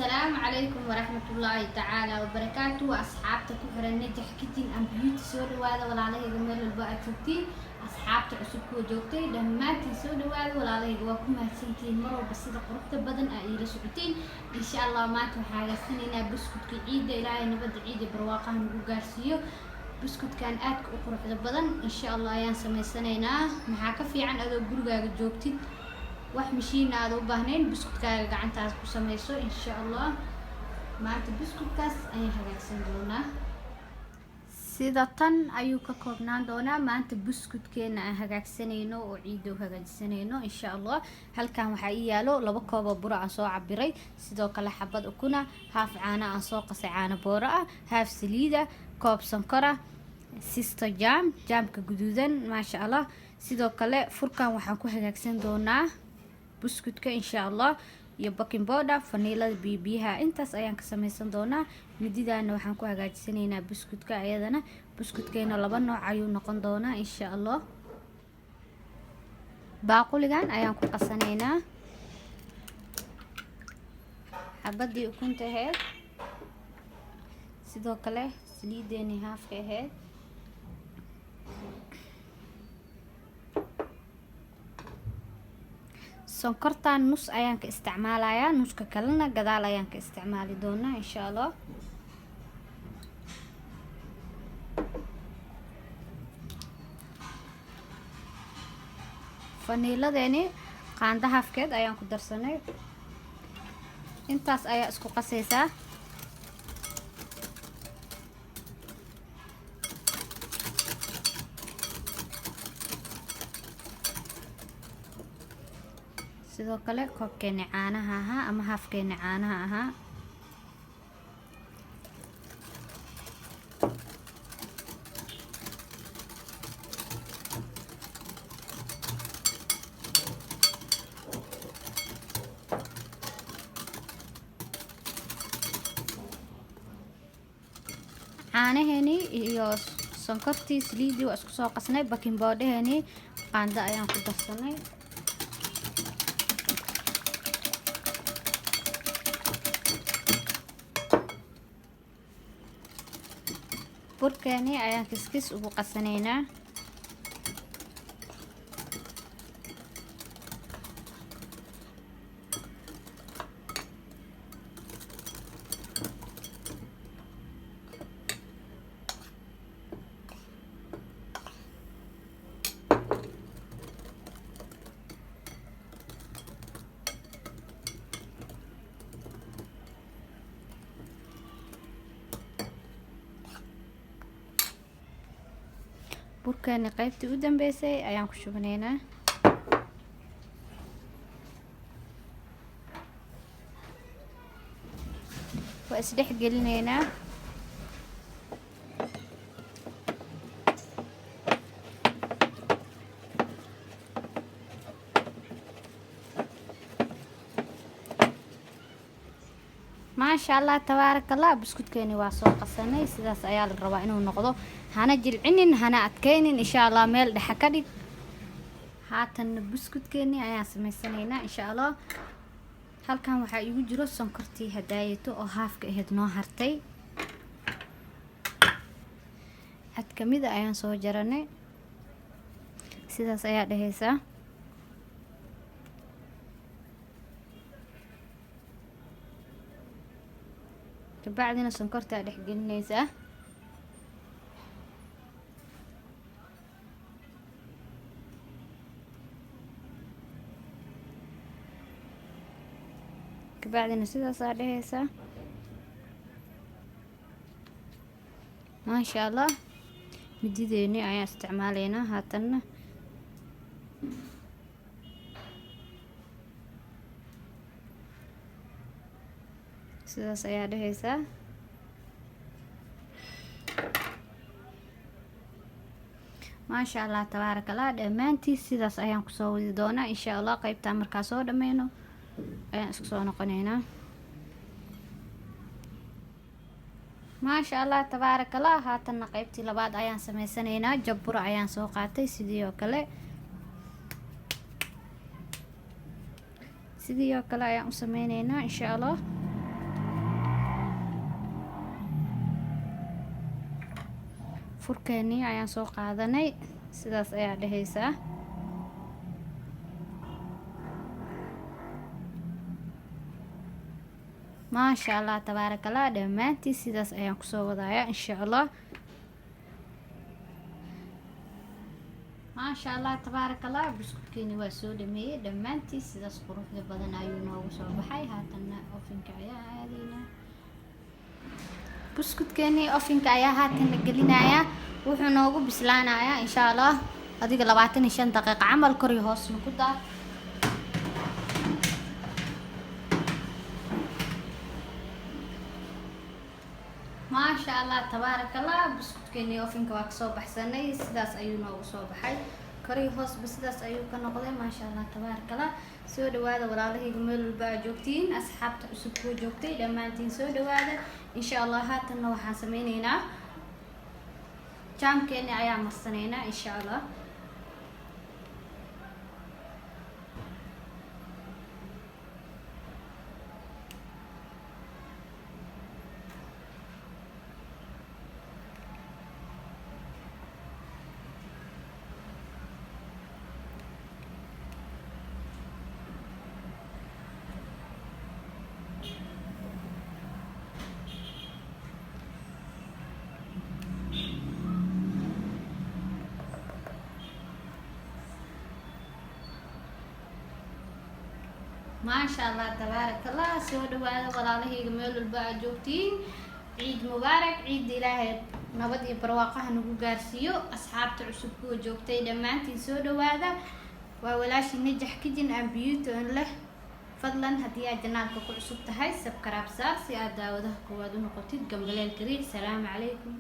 السلام عليكم ورحمة الله تعالى وبركاته. أصحابتك وحرن نجح كتير أم بيوتي سود وهذا ولا عليه جمال الباء كتير. أصحابتك عسوك وجوتي لما تسود وهذا ولا عليه جواكم هالسنتين مرة بس إذا قربت بدن أيل سبتين إن شاء الله ما تحاجة سنينا بسكوت كعيد إلى نبدأ عيد برواقة نقارسيو بسكوت كان آتك أقرب بدن إن شاء الله ينسمي سنينا محاكا في عن أذو جرجا جوتي wax mishiin aad u baahnayn buskudkaaga gacantaas ku samayso insha Allah maanta buskudkaas ayaan hagaagsan doonaa sida tan ayuu ka koobnaan doonaa maanta buskudkeena aan hagaagsanayno oo ciido hagaagsanayno insha Allah halkan waxa ii yaalo 2 koob oo bur aan soo cabiray sidoo kale xabad ukuna haaf caano aan soo qasay caano booro ah haaf saliida koob sonkor ah sister jamka guduudan ma sha Allah sidoo kale furkan waxaan ku hagaagsan doonaa buskudka insha Allah iyo baking powder vanilla bibiyaha intaas ayaan ka samaysan doonaa mididana waxaan ku hagaajisanaynaa buskudka ayadana buskudkeena laba nooc ayuu noqon doonaa insha Allah baaquligan ayaan ku qasanaynaa xabadii ukunta ahayd sidoo kale saliideeni haafka ahayd sonkortan nus ayaan ka isticmaalayaa nuska kalena gadaal ayaan ka isticmaali doonaa insha Allah vanilladeni qaanda hafkeed ayaan ku darsanay intaas ayaa isku qasaysaa sidoo kale koobkeena caanaha ahaa ama haafkeena caanaha ahaa caanaheeni iyo sonkortii saliidii waa isku soo qasnay baking powderheeni qaando ayaan ku darsanay burkeeni ayaan kiskis ugu qasanaynaa burkeena qaybtii u dambeysay ayaan ku shubanaynaa waa isdhex gelinaynaa maasha Allah tabaarakallah buskudkeeni waa soo qasanay sidaas ayaa la rabaa inuu noqdo hana jilcinin hana adkaynin insha Allah meel dhex ka dhig haatan buskudkeeni ayaan samaysanaynaa insha Allah halkan waxa igu jiro sonkortii hadaayato oo haafka ahayd noo hartay had kamida ayaan soo jaranay sidaas ayaa dhahaysaa بعدين sonkorta dhex gelinaysa بعدين sidaas dhahaysa ma sha Allah midideeni ayaan isticmaaleynaa haatan sidaas ayaa dhahaysaa ma sha Allah tabaarakallah dhamaantii sidaas ayaan ku soo wadi doonaa insha Allah qaybta markaa soo dhameeyno ayaan isku soo noqonaynaa ma sha Allah tabaarakallah haatan qaybtii labaad ayaan sameysanaynaa jabura ayaan soo qaatay sidii oo kale sidii oo kale ayaan u sameynaynaa insha Allah furkeennii ayaan soo qaadanay sidaas ayaa dhehaysaa. maasha allah tabaarakallah dhammaantii sidaas ayaan kusoo wadaaya insha allah. maasha allah tabaarakallah buskudkeeni waa soo dhameeyey dhammaantii sidaas quruxda badan ayuu noogu soo baxay. haatanna ofinka ayaa aadaynaa. buskudkeeni ofinka ayaa haatan la gelinayaa. wuxuu noogu bislaanayaa insha allah adiga 25 daqiiqo camal kor iyo hoosna ku daa. maasha allah tabaarakallah buskudkeeni ofinka waa kasoo baxsanay sidaas ayuu noogu soo baxay kor iyo hoosba sidaas ayuu ka noqday. maasha allah tabaarakallah soo dhawaada walaalahayga meel walba aad joogtiin. asxaabta cusub kuwa joogtay dhammaantiin soo dhawaada insha allah. haatanna waxaan sameyneynaa jaamkeeni ayaa marsaneynaa insha allah. maasha allah tabaarakallah soo dhawaada walaalahayga meel walba aad joogtiin. ciid mubaarak. ciid ilaahay nabad iyo barwaaqaha nagu gaarsiiyo. asxaabta cusub kuwa joogtay dhammaantiin soo dhawaada. waa walaashii najax kitchen and beauty on leh. fadlan haddii aad janaalka ku cusub tahay subscribe saar si aad daawadaha koowaad u noqotid. gambaleel kariic. salaamu calaykum.